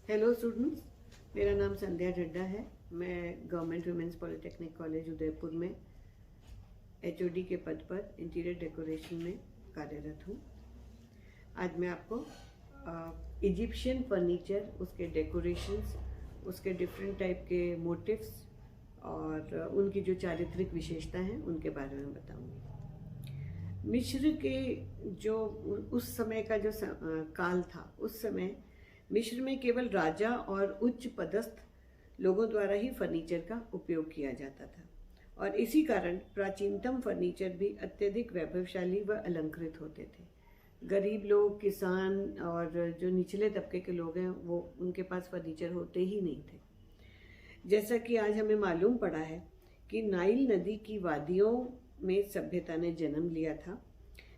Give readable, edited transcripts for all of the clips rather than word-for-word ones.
Hello students, मेरा नाम संध्या ढड्डा है। मैं government women's polytechnic college Udaipur में एचओडी के पद पर इंटीरियर डेकोरेशन में कार्यरत हूँ। आज मैं आपको इजिप्शियन फर्नीचर, उसके डेकोरेशंस, उसके डिफरेंट टाइप के मोटिव्स और उनकी जो चारित्रिक विशेषता हैं उनके बारे में बताऊँगी। मिस्र के जो उस समय का जो काल था, उस समय मिस्र में केवल राजा और उच्च पदस्थ लोगों द्वारा ही फर्नीचर का उपयोग किया जाता था और इसी कारण प्राचीनतम फर्नीचर भी अत्यधिक वैभवशाली व अलंकृत होते थे। गरीब लोग, किसान और जो निचले तबके के लोग हैं वो उनके पास फर्नीचर होते ही नहीं थे। जैसा कि आज हमें मालूम पड़ा है कि नाइल नदी की वादियों में सभ्यता ने जन्म लिया था,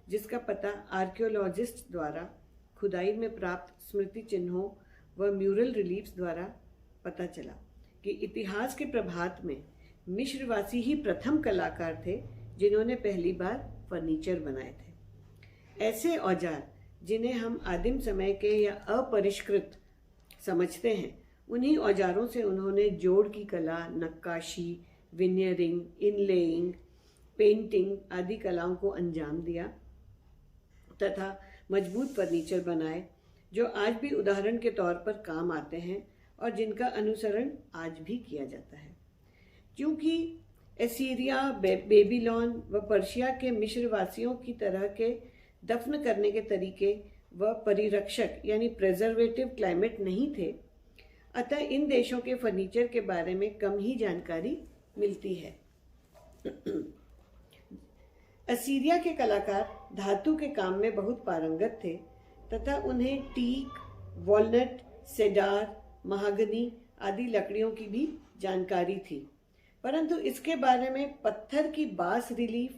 जिसका पता आर्कियोलॉजिस्ट द्वारा खुदाई में प्राप्त स्मृति चिन्हों व म्यूरल रिलीफ्स द्वारा पता चला कि इतिहास के प्रभात में मिस्रवासी ही प्रथम कलाकार थे जिन्होंने पहली बार फर्नीचर बनाए थे। ऐसे औजार जिन्हें हम आदिम समय के या अपरिष्कृत समझते हैं, उन्हीं औजारों से उन्होंने जोड़ की कला, नक्काशी, विनियरिंग, इनलेइंग, पेंटिंग आदि कलाओं को अंजाम दिया तथा मजबूत फर्नीचर बनाए जो आज भी उदाहरण के तौर पर काम आते हैं और जिनका अनुसरण आज भी किया जाता है। क्योंकि एसीरिया, बेबीलोन व पर्शिया के मिस्रवासियों की तरह के दफन करने के तरीके व परिरक्षक यानी प्रेजर्वेटिव क्लाइमेट नहीं थे, अतः इन देशों के फर्नीचर के बारे में कम ही जानकारी मिलती है। असीरिया के कलाकार धातु के काम में बहुत पारंगत थे तथा उन्हें टीक, वॉलनट, सेडार, महागनी आदि लकड़ियों की भी जानकारी थी, परंतु इसके बारे में पत्थर की बास रिलीफ,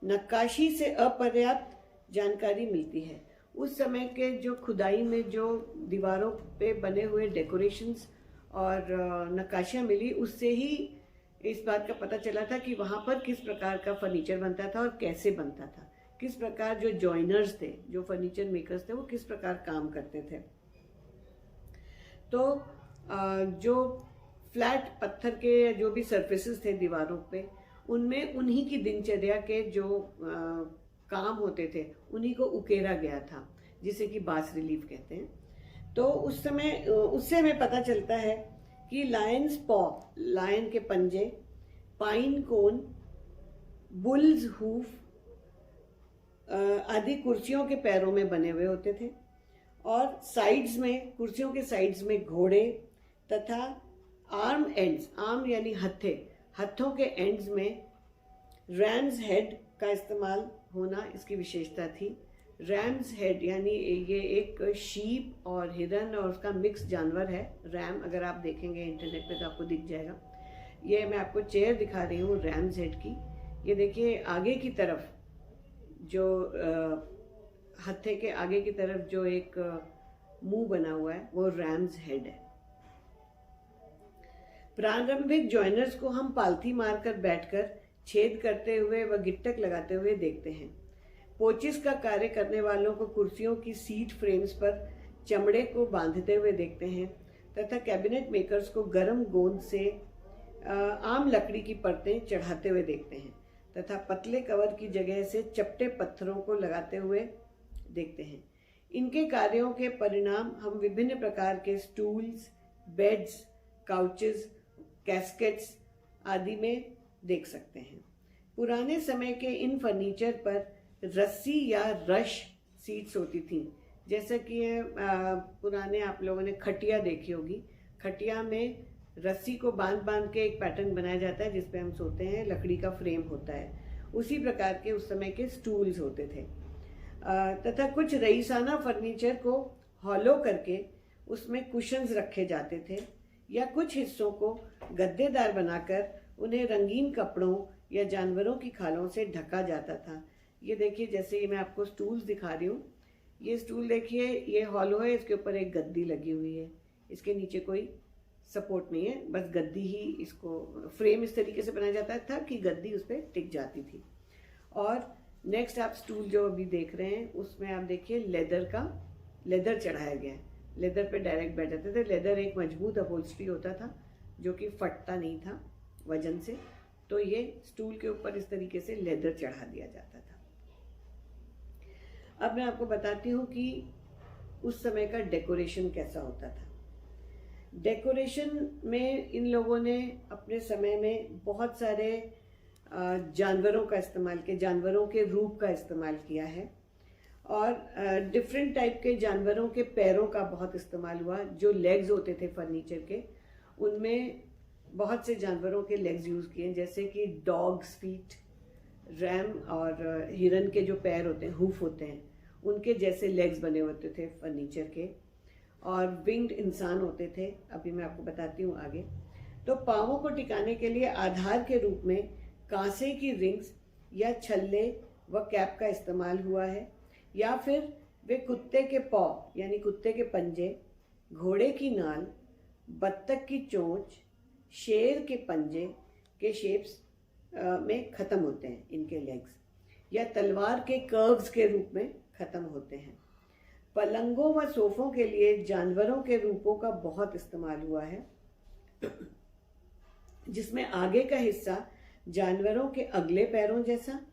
नक्काशी से अपर्याप्त जानकारी मिलती है। उस समय के जो खुदाई में जो दीवारों पे बने हुए डेकोरेशंस और नक्काशियाँ मिली, उससे ही इस बात का पता चला था कि वहाँ पर किस प्रकार का फर्नीचर बनता था और कैसे बनता था, किस प्रकार जो जॉइनर्स थे, जो फर्नीचर मेकर्स थे, वो किस प्रकार काम करते थे। तो जो फ्लैट पत्थर के जो भी सरफेसेस थे दीवारों पे, उनमें उन्हीं की दिनचर्या के जो काम होते थे उन्हीं को उकेरा गया था, जिसे कि बास रिलीफ कहते हैं। तो उस समय उससे हमें पता चलता है कि लायंस पॉ, लायन के पंजे, पाइन कोन, बुल्स हूफ आदि कुर्सियों के पैरों में बने हुए होते थे और साइड्स में, कुर्सियों के साइड्स में घोड़े तथा आर्म एंड्स, आर्म यानी हत्थे, हथों के एंड्स में रैम्स हेड का इस्तेमाल होना इसकी विशेषता थी। रैम्स हेड यानी ये एक शीप और हिरन और उसका मिक्स जानवर है। रैम अगर आप देखेंगे इंटरनेट पे तो आपको दिख जाएगा। ये मैं आपको चेयर दिखा रही हूँ रैम्स हेड की। ये देखिए आगे की तरफ जो हत्थे के आगे की तरफ जो एक मुंह बना हुआ है वो रैम्स हेड है। प्रारंभिक जॉइनर्स को हम पालथी मारकर बैठकर छेद करते हुए व गिट्टक लगाते हुए देखते हैं। पोचिस का कार्य करने वालों को कुर्सियों की सीट फ्रेम्स पर चमड़े को बांधते हुए देखते हैं तथा कैबिनेट मेकर्स को गर्म गोंद से आम लकड़ी की परतें चढ़ाते हुए देखते हैं तथा पतले कवर की जगह से चपटे पत्थरों को लगाते हुए देखते हैं। इनके कार्यों के परिणाम हम विभिन्न प्रकार के स्टूल्स, बेड्स, काउचेस, कैस्केट्स आदि में देख सकते हैं। पुराने समय के इन फर्नीचर पर रस्सी या रश सीट्स होती थी, जैसे कि पुराने आप लोगों ने खटिया देखी होगी। खटिया में रस्सी को बांध बांध के एक पैटर्न बनाया जाता है जिसपे हम सोते हैं, लकड़ी का फ्रेम होता है। उसी प्रकार के उस समय के स्टूल्स होते थे तथा कुछ रईसाना फर्नीचर को हॉलो करके उसमें कुशन्स रखे जाते थे या कुछ हिस्सों को गद्देदार बनाकर उन्हें रंगीन कपड़ों या जानवरों की खालों से ढका जाता था। ये देखिए, जैसे ये मैं आपको स्टूल्स दिखा रही हूँ। ये स्टूल देखिए, ये हॉलो है, इसके ऊपर एक गद्दी लगी हुई है, इसके नीचे कोई सपोर्ट नहीं है, बस गद्दी ही, इसको फ्रेम इस तरीके से बनाया जाता था कि गद्दी उस पर टिक जाती थी। और नेक्स्ट आप स्टूल जो अभी देख रहे हैं उसमें आप देखिए लेदर चढ़ाया गया है। लेदर पे डायरेक्ट बैठ जाते थे। लेदर एक मजबूत अपहोल्स्ट्री होता था जो कि फटता नहीं था वजन से, तो ये स्टूल के ऊपर इस तरीके से लेदर चढ़ा दिया जाता था। अब मैं आपको बताती हूँ कि उस समय का डेकोरेशन कैसा होता था। डेकोरेशन में इन लोगों ने अपने समय में बहुत सारे जानवरों का इस्तेमाल किया, जानवरों के रूप का इस्तेमाल किया है, और डिफरेंट टाइप के जानवरों के पैरों का बहुत इस्तेमाल हुआ। जो लेग्स होते थे फर्नीचर के, उनमें बहुत से जानवरों के लेग्स यूज़ किए, जैसे कि डॉग्स फीट, रैम और हिरन के जो पैर होते हैं, हूफ होते हैं, उनके जैसे लेग्स बने होते थे फर्नीचर के, और विंग्ड इंसान होते थे। अभी मैं आपको बताती हूँ आगे। तो पाँवों को टिकाने के लिए आधार के रूप में कांसे की रिंग्स या छल्ले व कैप का इस्तेमाल हुआ है, या फिर वे कुत्ते के पॉ यानी कुत्ते के पंजे, घोड़े की नाल, बत्तख की चोंच, शेर के पंजे के शेप्स में ख़त्म होते हैं इनके लेग्स, या तलवार के कर्व्स के रूप में ख़त्म होते हैं। पलंगों व सोफ़ों के लिए जानवरों के रूपों का बहुत इस्तेमाल हुआ है, जिसमें आगे का हिस्सा जानवरों के अगले पैरों जैसा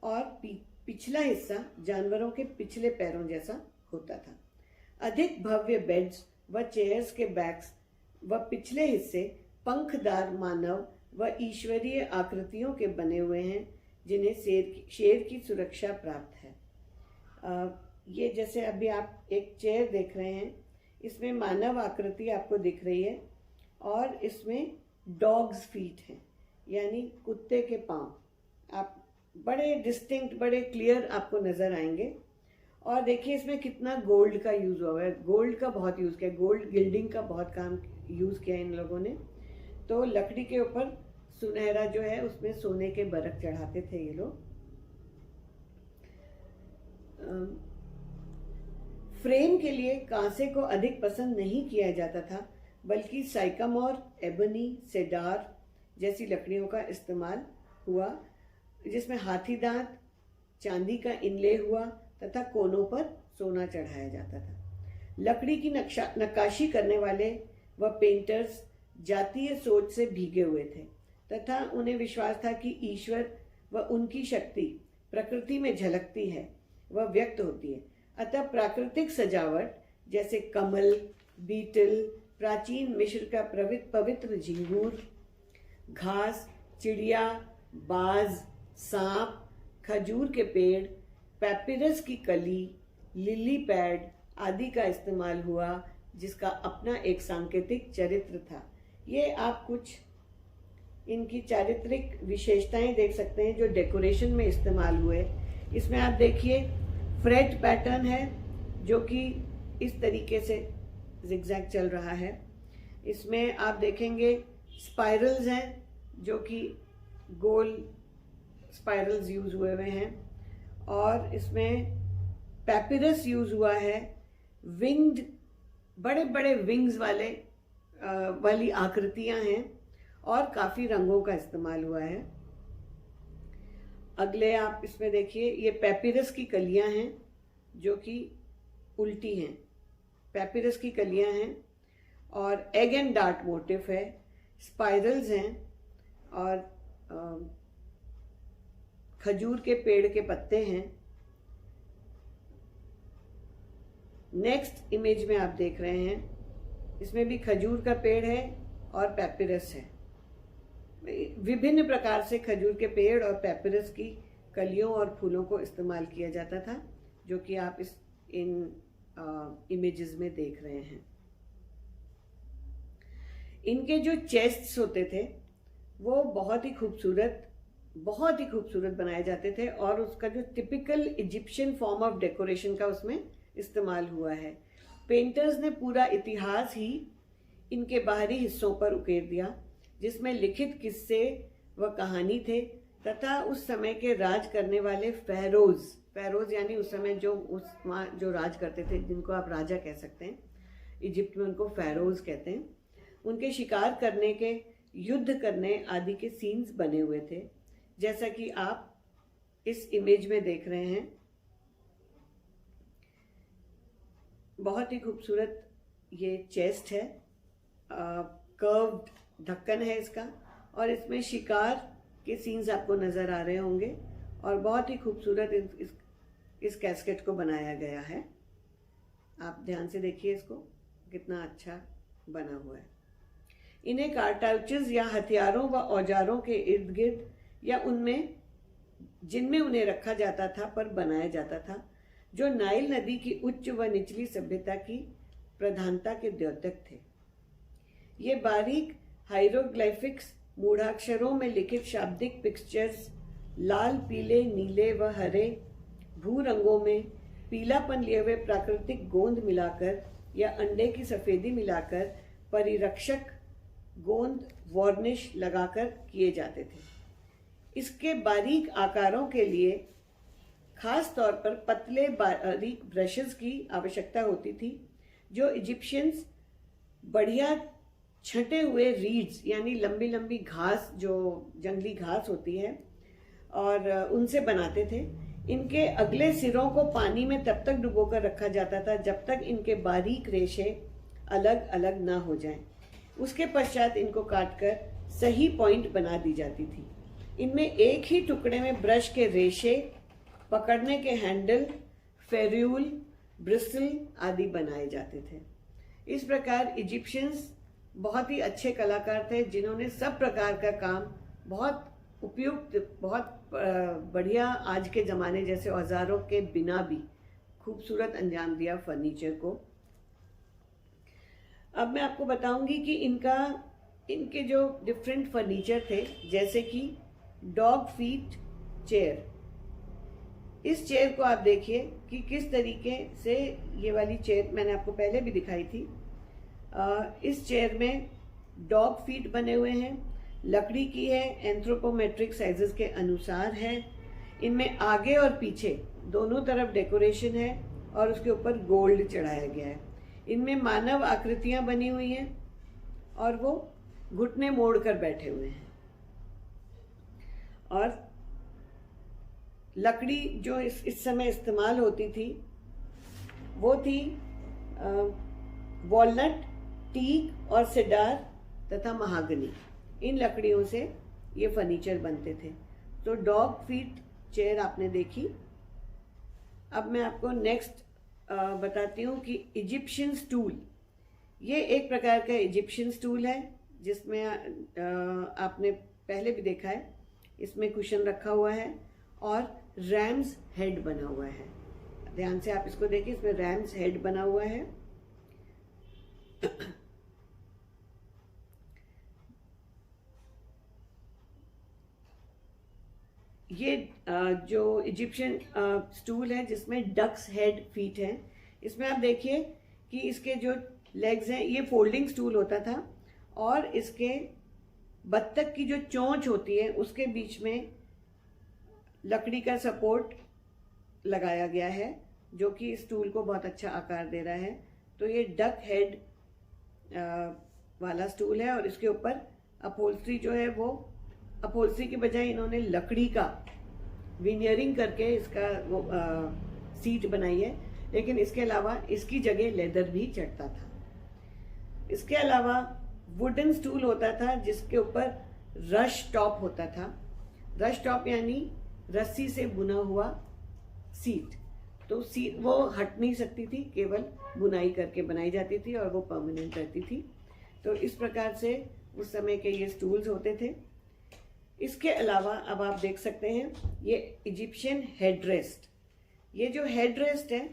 और पिछला हिस्सा जानवरों के पिछले पैरों जैसा होता था। अधिक भव्य बेड्स व चेयर्स के बैक्स व पिछले हिस्से पंखदार मानव व ईश्वरीय आकृतियों के बने हुए हैं, जिन्हें शेर की सुरक्षा प्राप्त है। ये जैसे अभी आप एक चेयर देख रहे हैं, इसमें मानव आकृति आपको दिख रही है, और इसमें डॉग्स फीट हैं, यानी कुत्ते के पांव। आप बड़े डिस्टिंक्ट, बड़े क्लियर आपको नज़र आएंगे। और देखिए इसमें कितना गोल्ड का यूज़ हुआ है, गोल्ड का बहुत यूज़ किया, गोल्ड गिल्डिंग का बहुत काम यूज़ किया इन लोगों ने। तो लकड़ी के ऊपर सुनहरा जो है उसमें सोने के बरक चढ़ाते थे ये लोग। फ्रेम के लिए कांसे को अधिक पसंद नहीं किया जाता था, बल्कि साइकामोर, एबनी, सेडार जैसी लकड़ियों का इस्तेमाल हुआ, जिसमें हाथी दांत, चांदी का इनले हुआ तथा कोनों पर सोना चढ़ाया जाता था। लकड़ी की नक्काशी करने वाले व पेंटर्स जातीय सोच से भीगे हुए थे तथा उन्हें विश्वास था कि ईश्वर व उनकी शक्ति प्रकृति में झलकती है व व्यक्त होती है। अतः प्राकृतिक सजावट जैसे कमल, बीटल, प्राचीन मिस्र का पवित्र झिंगूर, घास, चिड़िया, बाज, सांप, खजूर के पेड़, पैपिरस की कली, लिली पैड आदि का इस्तेमाल हुआ, जिसका अपना एक सांकेतिक चरित्र था। ये आप कुछ इनकी चारित्रिक विशेषताएं देख सकते हैं जो डेकोरेशन में इस्तेमाल हुए। इसमें आप देखिए फ्रेट पैटर्न है जो कि इस तरीके से जिगजैग चल रहा है। इसमें आप देखेंगे स्पाइरल्स हैं जो कि गोल स्पाइरल्स यूज हुए हुए हैं, और इसमें पैपिरस यूज हुआ है। विंग्ड, बड़े बड़े विंग्स वाली आकृतियां हैं, और काफी रंगों का इस्तेमाल हुआ है। अगले आप इसमें देखिए, ये पैपिरस की कलियां हैं जो कि उल्टी हैं, पैपिरस की कलियां हैं, और एग एंड डार्ट मोटिफ है, स्पाइरल्स हैं, और खजूर के पेड़ के पत्ते हैं। नेक्स्ट इमेज में आप देख रहे हैं, इसमें भी खजूर का पेड़ है और पैपिरस है। विभिन्न प्रकार से खजूर के पेड़ और पैपिरस की कलियों और फूलों को इस्तेमाल किया जाता था, जो कि आप इन इमेजेस में देख रहे हैं। इनके जो चेस्ट्स होते थे वो बहुत ही खूबसूरत बनाए जाते थे, और उसका जो typical Egyptian form of decoration का उसमें इस्तेमाल हुआ है। पेंटर्स ने पूरा इतिहास ही इनके बाहरी हिस्सों पर उकेर दिया, जिसमें लिखित किस्से व कहानी थे, तथा उस समय के राज करने वाले फेरोज यानी उस समय जो राज करते थे, जिनको आप राजा कह सकते हैं, इजिप्ट में उनको फेरोज कहते हैं, उनके शिकार करने के, युद्ध करने आदि के सीन्स बने हुए थे, जैसा कि आप इस इमेज में देख रहे हैं। बहुत ही खूबसूरत ये चेस्ट है, कर्व्ड ढक्कन है इसका, और इसमें शिकार के सीन्स आपको नज़र आ रहे होंगे, और बहुत ही खूबसूरत इस कैस्केट को बनाया गया है। आप ध्यान से देखिए इसको, कितना अच्छा बना हुआ है। इन्हें कारटाउचेस या हथियारों व औजारों के इर्द गिर्द या उनमें जिनमें उन्हें रखा जाता था पर बनाया जाता था, जो नाइल नदी की उच्च व निचली सभ्यता की प्रधानता के द्योतक थे। ये बारीक हाइरोग्लाइफिक्स मूढ़ाक्षरों में लिखित शाब्दिक पिक्चर्स लाल, पीले, नीले व हरे भू रंगों में पीलापन लिए हुए प्राकृतिक गोंद मिलाकर या अंडे की सफेदी मिलाकर परिरक्षक गोंद वार्निश लगाकर किए जाते थे। इसके बारीक आकारों के लिए खास तौर पर पतले बारीक ब्रशेस की आवश्यकता होती थी, जो इजिप्शियंस बढ़िया छंटे हुए रीड्स यानी लंबी लंबी घास, जो जंगली घास होती है, और उनसे बनाते थे। इनके अगले सिरों को पानी में तब तक डुबोकर रखा जाता था जब तक इनके बारीक रेशे अलग अलग ना हो जाएं। उसके पश्चात इनको काटकर सही पॉइंट बना दी जाती थी। इनमें एक ही टुकड़े में ब्रश के रेशे, पकड़ने के हैंडल, फेर्यूल, ब्रिस्टल आदि बनाए जाते थे। इस प्रकार इजिप्शियंस बहुत ही अच्छे कलाकार थे, जिन्होंने सब प्रकार का काम बहुत उपयुक्त, बहुत बढ़िया आज के ज़माने जैसे औजारों के बिना भी खूबसूरत अंजाम दिया फर्नीचर को। अब मैं आपको बताऊंगी कि इनके जो डिफरेंट फर्नीचर थे, जैसे कि डॉग फीट चेयर। इस चेयर को आप देखिए कि किस तरीके से, ये वाली चेयर मैंने आपको पहले भी दिखाई थी। इस चेयर में डॉग फीट बने हुए हैं, लकड़ी की है, एंथ्रोपोमेट्रिक साइजेस के अनुसार है। इनमें आगे और पीछे दोनों तरफ डेकोरेशन है और उसके ऊपर गोल्ड चढ़ाया गया है। इनमें मानव आकृतियां बनी हुई हैं और वो घुटने मोड़ कर बैठे हुए हैं। और लकड़ी जो इस समय इस्तेमाल होती थी वो थी वॉलनट, टीक और सेडार तथा महागनी। इन लकड़ियों से ये फर्नीचर बनते थे। तो डॉग फीट चेयर आपने देखी। अब मैं आपको नेक्स्ट बताती हूँ कि इजिप्शियन स्टूल। ये एक प्रकार का इजिप्शियन स्टूल है जिसमें आपने पहले भी देखा है, इसमें कुशन रखा हुआ है और रैम्स हेड बना हुआ है। ध्यान से आप इसको देखिए, इसमें रैम्स हेड बना हुआ है। ये जो इजिप्शियन स्टूल है जिसमें डक्स हेड फीट है, इसमें आप देखिए कि इसके जो लेग्स हैं ये फोल्डिंग स्टूल होता था और इसके बत्तख की जो चोंच होती है उसके बीच में लकड़ी का सपोर्ट लगाया गया है जो कि स्टूल को बहुत अच्छा आकार दे रहा है। तो ये डक हेड वाला स्टूल है और इसके ऊपर अपहोल्स्ट्री जो है वो अपहोल्स्ट्री के बजाय इन्होंने लकड़ी का विनियरिंग करके इसका वो सीट बनाई है, लेकिन इसके अलावा इसकी जगह लेदर भी चढ़ता था। इसके अलावा वुडन स्टूल होता था जिसके ऊपर रश टॉप होता था। रश टॉप यानी रस्सी से बुना हुआ सीट। तो सीट वो हट नहीं सकती थी, केवल बुनाई करके बनाई जाती थी और वो परमानेंट रहती थी। तो इस प्रकार से उस समय के ये स्टूल्स होते थे। इसके अलावा अब आप देख सकते हैं ये इजिप्शियन हेडरेस्ट। ये जो हेडरेस्ट है,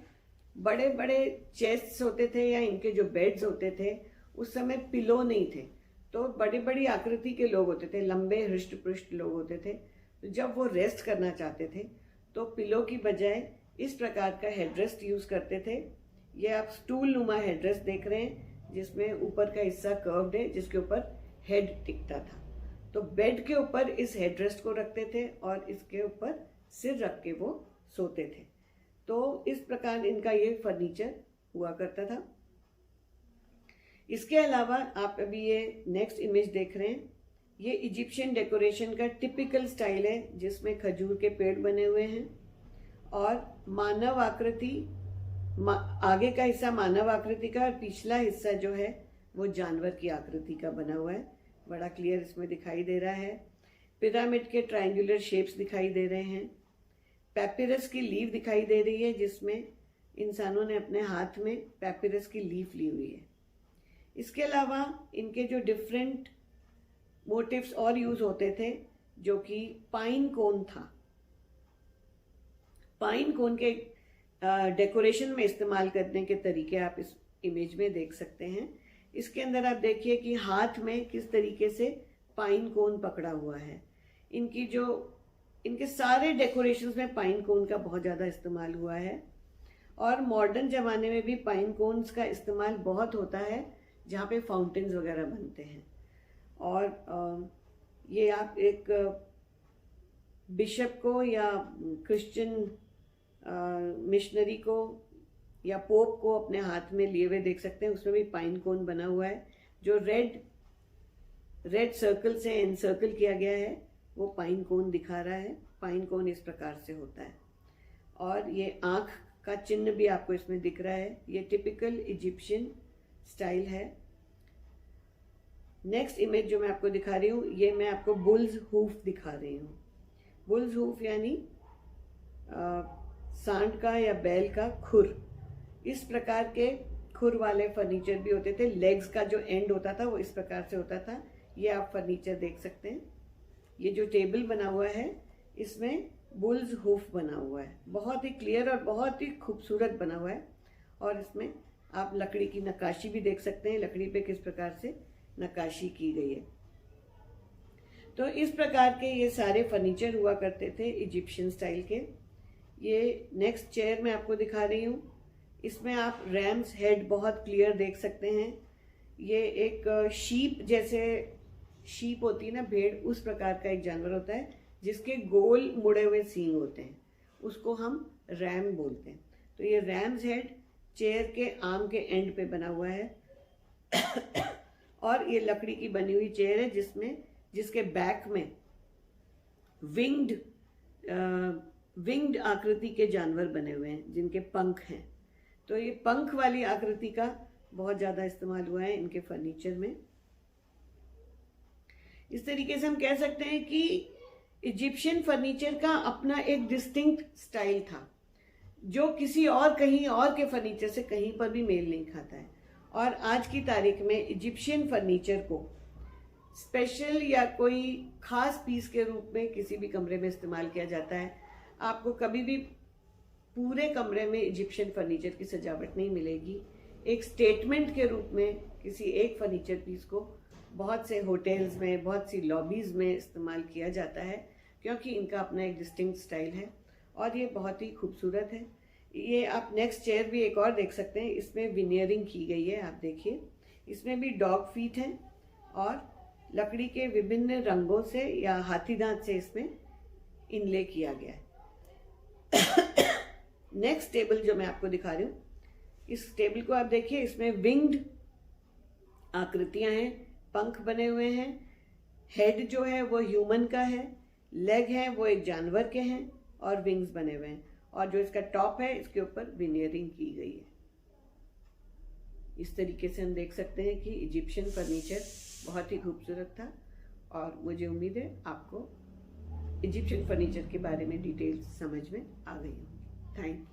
बड़े बड़े चेस्ट्स होते थे या इनके जो बेड्स होते थे उस समय पिलो नहीं थे, तो बड़ी बड़ी आकृति के लोग होते थे, लंबे हृष्ट पृष्ठ लोग होते थे। तो जब वो रेस्ट करना चाहते थे तो पिलो की बजाय इस प्रकार का हेडरेस्ट यूज करते थे। ये आप स्टूल नुमा हेडरेस्ट देख रहे हैं जिसमें ऊपर का हिस्सा कर्व्ड है जिसके ऊपर हेड टिकता था। तो बेड के ऊपर इस हेडरेस्ट को रखते थे और इसके ऊपर सिर रख के वो सोते थे। तो इस प्रकार इनका ये फर्नीचर हुआ करता था। इसके अलावा आप अभी ये नेक्स्ट इमेज देख रहे हैं, ये इजिप्शियन डेकोरेशन का टिपिकल स्टाइल है जिसमें खजूर के पेड़ बने हुए हैं और मानव आकृति आगे का हिस्सा मानव आकृति का और पिछला हिस्सा जो है वो जानवर की आकृति का बना हुआ है। बड़ा क्लियर इसमें दिखाई दे रहा है। पिरामिड के ट्रायंगुलर शेप्स दिखाई दे रहे हैं। पैपिरस की लीफ दिखाई दे रही है जिसमें इंसानों ने अपने हाथ में पैपिरस की लीफ ली हुई है। इसके अलावा इनके जो डिफरेंट मोटिव्स और यूज होते थे, जो कि पाइन कोन था। पाइन कोन के डेकोरेशन में इस्तेमाल करने के तरीके आप इस इमेज में देख सकते हैं। इसके अंदर आप देखिए कि हाथ में किस तरीके से पाइन कोन पकड़ा हुआ है। इनके सारे डेकोरेशंस में पाइन कोन का बहुत ज़्यादा इस्तेमाल हुआ है। और मॉडर्न ज़माने में भी पाइन कोन्स का इस्तेमाल बहुत होता है जहाँ पे फाउंटेन्स वगैरह बनते हैं। और ये आप एक बिशप को या क्रिश्चियन मिशनरी को या पोप को अपने हाथ में लिए हुए देख सकते हैं। उसमें भी पाइन कोन बना हुआ है जो रेड सर्कल से एनसर्कल किया गया है, वो पाइन कोन दिखा रहा है। पाइन कोन इस प्रकार से होता है। और ये आंख का चिन्ह भी आपको इसमें दिख रहा है। ये टिपिकल इजिप्शियन स्टाइल है। नेक्स्ट इमेज जो मैं आपको दिखा रही हूँ, ये मैं आपको बुल्स हूफ दिखा रही हूँ। बुल्स हूफ यानी सांड का या बैल का खुर। इस प्रकार के खुर वाले फर्नीचर भी होते थे। लेग्स का जो एंड होता था वो इस प्रकार से होता था। ये आप फर्नीचर देख सकते हैं। ये जो टेबल बना हुआ है इसमें बुल्स हूफ बना हुआ है। बहुत ही क्लियर और बहुत ही खूबसूरत बना हुआ है। और इसमें आप लकड़ी की नक्काशी भी देख सकते हैं, लकड़ी पे किस प्रकार से नक्काशी की गई है। तो इस प्रकार के ये सारे फर्नीचर हुआ करते थे इजिप्शियन स्टाइल के। ये नेक्स्ट चेयर मैं आपको दिखा रही हूँ। इसमें आप रैम्स हेड बहुत क्लियर देख सकते हैं। ये एक शीप जैसे, शीप होती है ना भेड़, उस प्रकार का एक जानवर होता है जिसके गोल मुड़े हुए सींग होते हैं, उसको हम रैम बोलते हैं। तो ये रैम्स हेड चेयर के आर्म के एंड पे बना हुआ है। और ये लकड़ी की बनी हुई चेयर है जिसके बैक में विंग्ड आकृति के जानवर बने हुए हैं जिनके पंख हैं। तो ये पंख वाली आकृति का बहुत ज़्यादा इस्तेमाल हुआ है इनके फर्नीचर में। इस तरीके से हम कह सकते हैं कि इजिप्शियन फर्नीचर का अपना एक डिस्टिंक्ट स्टाइल था जो किसी और कहीं और के फर्नीचर से कहीं पर भी मेल नहीं खाता है। और आज की तारीख में इजिप्शियन फर्नीचर को स्पेशल या कोई खास पीस के रूप में किसी भी कमरे में इस्तेमाल किया जाता है। आपको कभी भी पूरे कमरे में इजिप्शियन फर्नीचर की सजावट नहीं मिलेगी। एक स्टेटमेंट के रूप में किसी एक फर्नीचर पीस को बहुत से होटल्स में, बहुत सी लॉबीज़ में इस्तेमाल किया जाता है क्योंकि इनका अपना एक डिस्टिंक्ट स्टाइल है और ये बहुत ही खूबसूरत है। ये आप नेक्स्ट चेयर भी एक और देख सकते हैं। इसमें विनियरिंग की गई है, आप देखिए। इसमें भी डॉग फीट हैं और लकड़ी के विभिन्न रंगों से या हाथी दांत से इसमें इनले किया गया है। नेक्स्ट टेबल जो मैं आपको दिखा रही हूँ, इस टेबल को आप देखिए। इसमें विंग्ड आकृतियां हैं, पंख बने हुए हैं। हेड जो है वो ह्यूमन का है, लेग है वो एक जानवर के हैं और विंग्स बने हुए हैं। और जो इसका टॉप है इसके ऊपर विनियरिंग की गई है। इस तरीके से हम देख सकते हैं कि इजिप्शियन फर्नीचर बहुत ही खूबसूरत था। और मुझे उम्मीद है आपको इजिप्शियन फर्नीचर के बारे में डिटेल्स समझ में आ गई होंगी। Thank you.